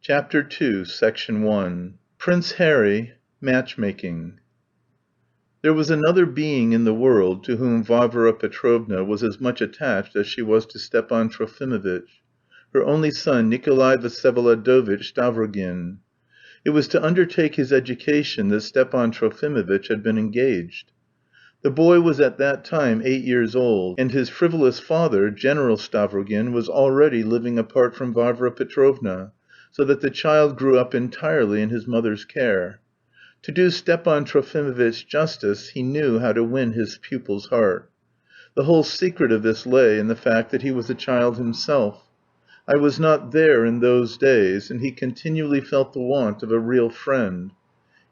Chapter 2, Section 1. Prince Harry, Matchmaking. There was another being in the world to whom Varvara Petrovna was as much attached as she was to Stepan Trofimovitch, her only son Nikolay Vsyevolodovitch Stavrogin. It was to undertake his education that Stepan Trofimovitch had been engaged. The boy was at that time 8 years old, and his frivolous father, General Stavrogin, was already living apart from Varvara Petrovna, so that the child grew up entirely in his mother's care. To do Stepan Trofimovitch justice, he knew how to win his pupil's heart. The whole secret of this lay in the fact that he was a child himself. I was not there in those days, and he continually felt the want of a real friend.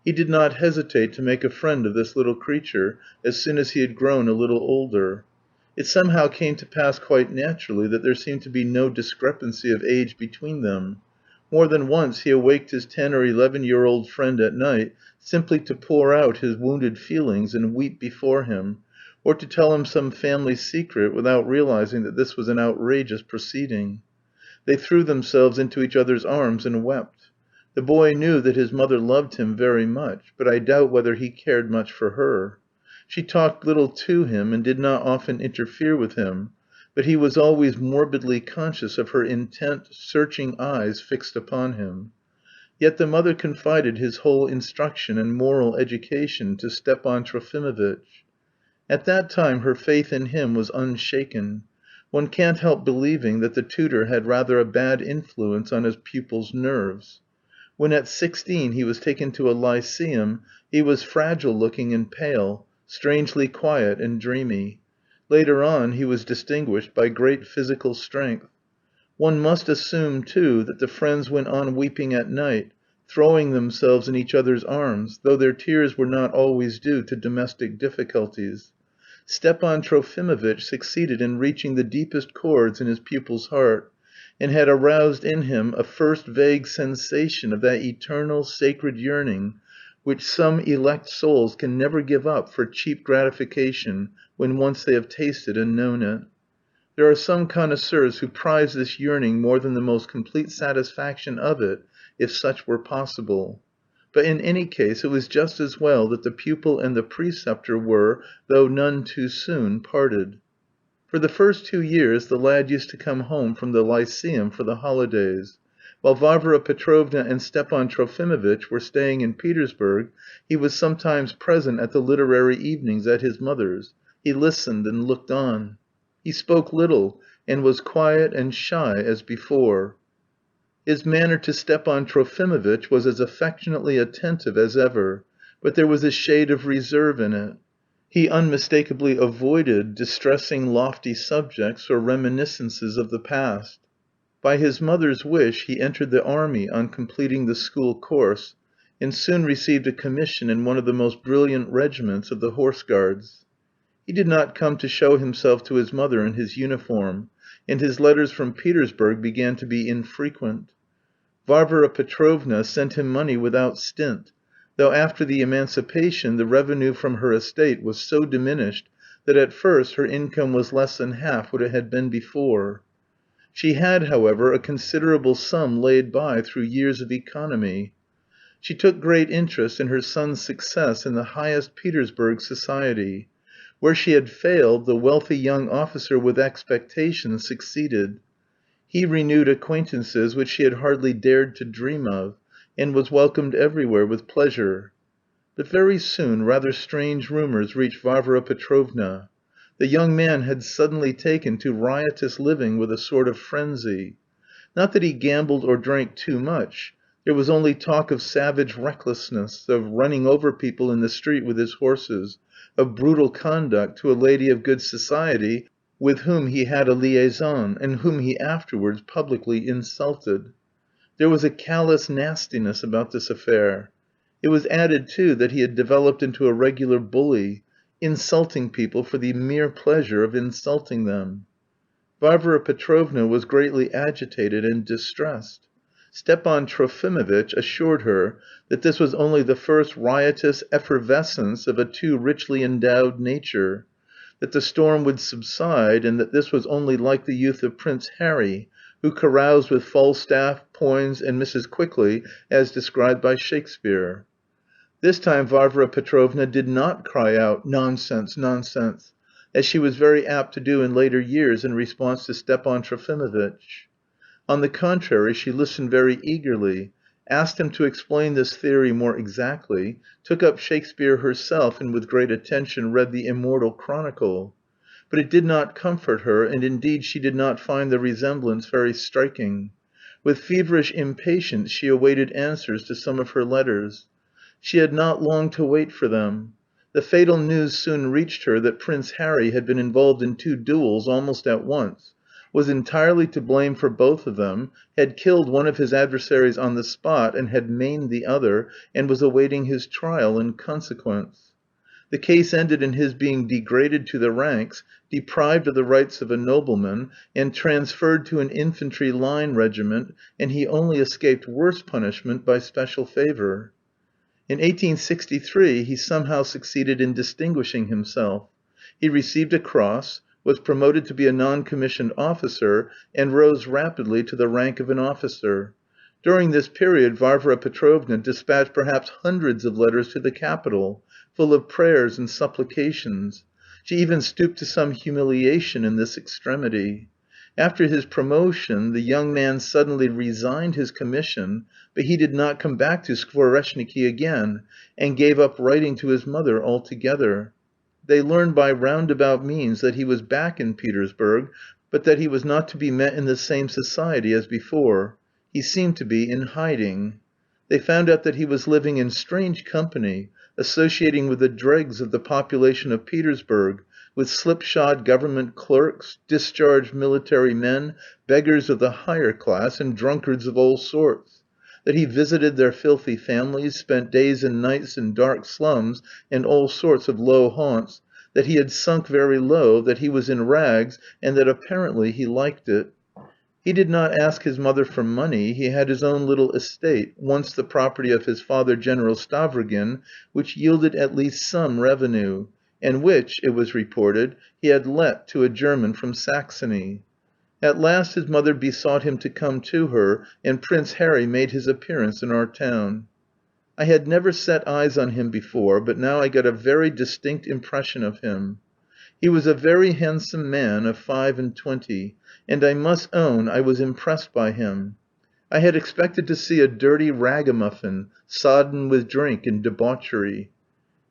He did not hesitate to make a friend of this little creature as soon as he had grown a little older. It somehow came to pass quite naturally that there seemed to be no discrepancy of age between them. More than once he awaked his 10 or 11-year-old friend at night simply to pour out his wounded feelings and weep before him, or to tell him some family secret without realizing that this was an outrageous proceeding. They threw themselves into each other's arms and wept. The boy knew that his mother loved him very much, but I doubt whether he cared much for her. She talked little to him and did not often interfere with him, but he was always morbidly conscious of her intent, searching eyes fixed upon him. Yet the mother confided his whole instruction and moral education to Stepan Trofimovitch. At that time her faith in him was unshaken. One can't help believing that the tutor had rather a bad influence on his pupil's nerves. When at 16 he was taken to a lyceum, he was fragile looking and pale, strangely quiet and dreamy. Later on he was distinguished by great physical strength. One must assume, too, that the friends went on weeping at night, throwing themselves in each other's arms, though their tears were not always due to domestic difficulties. Stepan Trofimovitch succeeded in reaching the deepest chords in his pupil's heart, and had aroused in him a first vague sensation of that eternal, sacred yearning which some elect souls can never give up for cheap gratification when once they have tasted and known it. There are some connoisseurs who prize this yearning more than the most complete satisfaction of it, if such were possible. But in any case it was just as well that the pupil and the preceptor were, though none too soon, parted. For the first 2 years the lad used to come home from the lyceum for the holidays. While Varvara Petrovna and Stepan Trofimovitch were staying in Petersburg, he was sometimes present at the literary evenings at his mother's. He listened and looked on. He spoke little, and was quiet and shy as before. His manner to Stepan Trofimovitch was as affectionately attentive as ever, but there was a shade of reserve in it. He unmistakably avoided distressing lofty subjects or reminiscences of the past. By his mother's wish he entered the army on completing the school course, and soon received a commission in one of the most brilliant regiments of the Horse Guards. He did not come to show himself to his mother in his uniform, and his letters from Petersburg began to be infrequent. Varvara Petrovna sent him money without stint, though after the emancipation the revenue from her estate was so diminished that at first her income was less than half what it had been before. She had, however, a considerable sum laid by through years of economy. She took great interest in her son's success in the highest Petersburg society. Where she had failed, the wealthy young officer with expectations succeeded. He renewed acquaintances which she had hardly dared to dream of, and was welcomed everywhere with pleasure. But very soon rather strange rumours reached Varvara Petrovna. The young man had suddenly taken to riotous living with a sort of frenzy. Not that he gambled or drank too much; there was only talk of savage recklessness, of running over people in the street with his horses, of brutal conduct to a lady of good society with whom he had a liaison, and whom he afterwards publicly insulted. There was a callous nastiness about this affair. It was added, too, that he had developed into a regular bully, insulting people for the mere pleasure of insulting them. Varvara Petrovna was greatly agitated and distressed. Stepan Trofimovitch assured her that this was only the first riotous effervescence of a too richly endowed nature, that the storm would subside, and that this was only like the youth of Prince Harry, who caroused with Falstaff, Poins, and Mrs. Quickly, as described by Shakespeare. This time Varvara Petrovna did not cry out, "Nonsense, nonsense," as she was very apt to do in later years in response to Stepan Trofimovitch. On the contrary, she listened very eagerly, asked him to explain this theory more exactly, took up Shakespeare herself, and with great attention read the Immortal Chronicle. But it did not comfort her, and indeed she did not find the resemblance very striking. With feverish impatience she awaited answers to some of her letters. She had not long to wait for them. The fatal news soon reached her that Prince Harry had been involved in 2 duels almost at once, was entirely to blame for both of them, had killed one of his adversaries on the spot and had maimed the other, and was awaiting his trial in consequence. The case ended in his being degraded to the ranks, deprived of the rights of a nobleman, and transferred to an infantry line regiment, and he only escaped worse punishment by special favour. In 1863 he somehow succeeded in distinguishing himself. He received a cross, was promoted to be a non-commissioned officer, and rose rapidly to the rank of an officer. During this period Varvara Petrovna dispatched perhaps hundreds of letters to the capital, full of prayers and supplications. She even stooped to some humiliation in this extremity. After his promotion the young man suddenly resigned his commission, but he did not come back to Skvoreshniki again, and gave up writing to his mother altogether. They learned by roundabout means that he was back in Petersburg, but that he was not to be met in the same society as before. He seemed to be in hiding. They found out that he was living in strange company, associating with the dregs of the population of Petersburg, with slipshod government clerks, discharged military men, beggars of the higher class, and drunkards of all sorts; that he visited their filthy families, spent days and nights in dark slums and all sorts of low haunts, that he had sunk very low, that he was in rags, and that apparently he liked it. He did not ask his mother for money, he had his own little estate, once the property of his father General Stavrogin, which yielded at least some revenue, and which, it was reported, he had let to a German from Saxony. At last his mother besought him to come to her, and Prince Harry made his appearance in our town. I had never set eyes on him before, but now I got a very distinct impression of him. He was a very handsome man of 25, and I must own I was impressed by him. I had expected to see a dirty ragamuffin, sodden with drink and debauchery.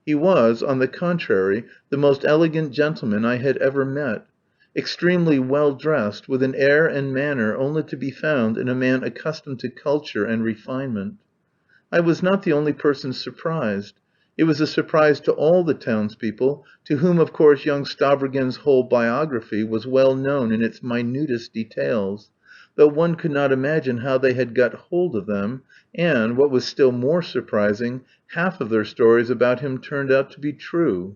He was, on the contrary, the most elegant gentleman I had ever met, extremely well dressed, with an air and manner only to be found in a man accustomed to culture and refinement. I was not the only person surprised. It was a surprise to all the townspeople, to whom of course young Stavrogin's whole biography was well known in its minutest details, though one could not imagine how they had got hold of them, and, what was still more surprising, half of their stories about him turned out to be true.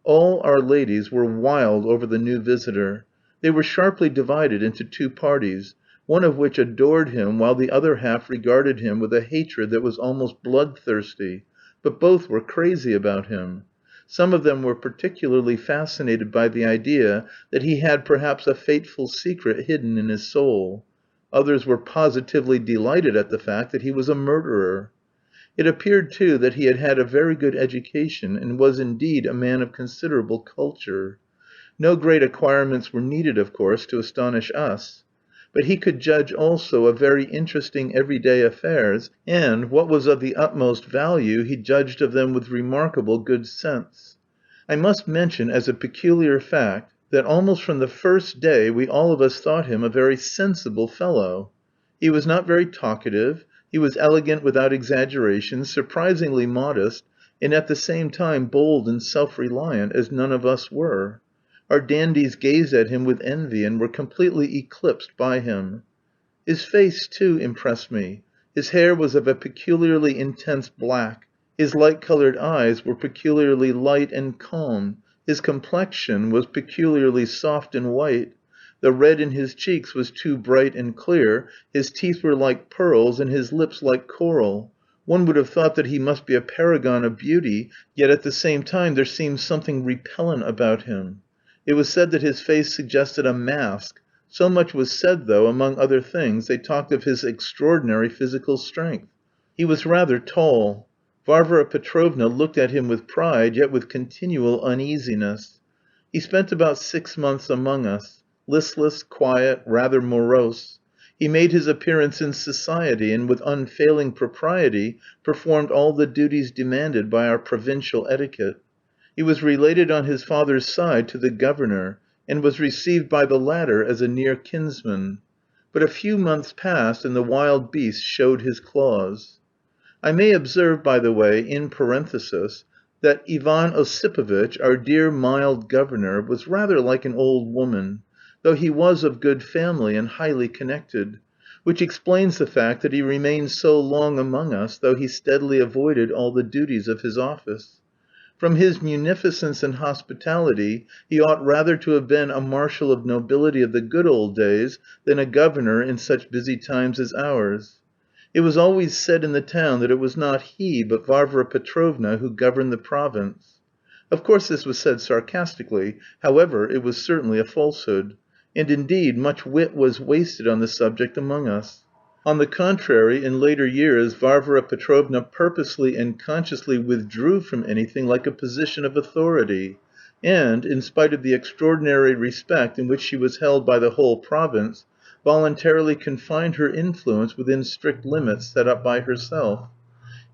All our ladies were wild over the new visitor. They were sharply divided into 2 parties, one of which adored him, while the other half regarded him with a hatred that was almost bloodthirsty, but both were crazy about him. Some of them were particularly fascinated by the idea that he had perhaps a fateful secret hidden in his soul. Others were positively delighted at the fact that he was a murderer. It appeared, too, that he had had a very good education, and was indeed a man of considerable culture. No great acquirements were needed, of course, to astonish us. But he could judge also of very interesting everyday affairs, and, what was of the utmost value, he judged of them with remarkable good sense. I must mention as a peculiar fact that almost from the first day we all of us thought him a very sensible fellow. He was not very talkative, he was elegant without exaggeration, surprisingly modest, and at the same time bold and self-reliant, as none of us were. Our dandies gazed at him with envy, and were completely eclipsed by him. His face, too, impressed me. His hair was of a peculiarly intense black, his light-coloured eyes were peculiarly light and calm, his complexion was peculiarly soft and white, the red in his cheeks was too bright and clear, his teeth were like pearls, and his lips like coral. One would have thought that he must be a paragon of beauty, yet at the same time there seemed something repellent about him. It was said that his face suggested a mask, So much was said, though, among other things, they talked of his extraordinary physical strength. He was rather tall. Varvara Petrovna looked at him with pride, yet with continual uneasiness. He spent about 6 months among us. Listless, quiet, rather morose, he made his appearance in society, and with unfailing propriety performed all the duties demanded by our provincial etiquette. He was related on his father's side to the governor, and was received by the latter as a near kinsman. But a few months passed, and the wild beast showed his claws. I may observe, by the way, in parenthesis, that Ivan Ossipovitch, our dear mild governor, was rather like an old woman, though he was of good family and highly connected, which explains the fact that he remained so long among us, though he steadily avoided all the duties of his office. From his munificence and hospitality he ought rather to have been a marshal of nobility of the good old days than a governor in such busy times as ours. It was always said in the town that it was not he but Varvara Petrovna who governed the province. Of course this was said sarcastically, however, it was certainly a falsehood, and indeed much wit was wasted on the subject among us. On the contrary, in later years Varvara Petrovna purposely and consciously withdrew from anything like a position of authority, and, in spite of the extraordinary respect in which she was held by the whole province, voluntarily confined her influence within strict limits set up by herself.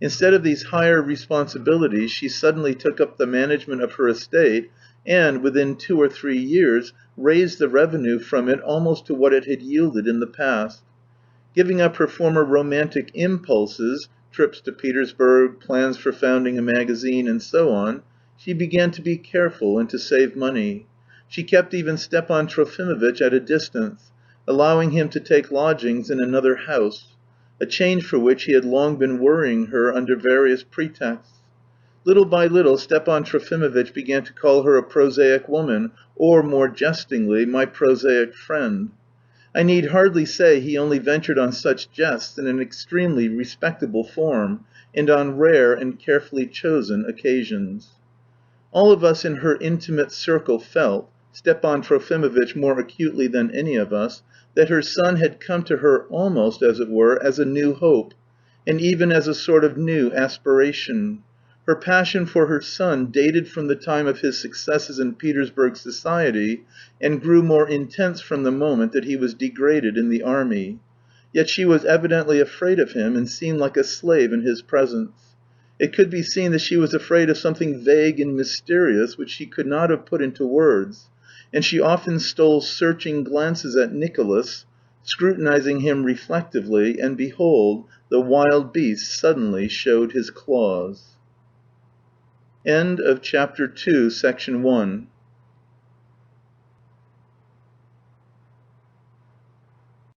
Instead of these higher responsibilities she suddenly took up the management of her estate, and, within 2 or 3 years, raised the revenue from it almost to what it had yielded in the past. Giving up her former romantic impulses, trips to Petersburg, plans for founding a magazine, and so on, she began to be careful and to save money. She kept even Stepan Trofimovitch at a distance, allowing him to take lodgings in another house, a change for which he had long been worrying her under various pretexts. Little by little Stepan Trofimovitch began to call her a prosaic woman, or, more jestingly, my prosaic friend. I need hardly say he only ventured on such jests in an extremely respectable form, and on rare and carefully chosen occasions. All of us in her intimate circle felt, Stepan Trofimovitch more acutely than any of us, that her son had come to her almost, as it were, as a new hope, and even as a sort of new aspiration. Her passion for her son dated from the time of his successes in Petersburg society, and grew more intense from the moment that he was degraded in the army. Yet she was evidently afraid of him, and seemed like a slave in his presence. It could be seen that she was afraid of something vague and mysterious which she could not have put into words, and she often stole searching glances at Nicolas, scrutinizing him reflectively, and behold, the wild beast suddenly showed his claws. End of chapter 2, section 1.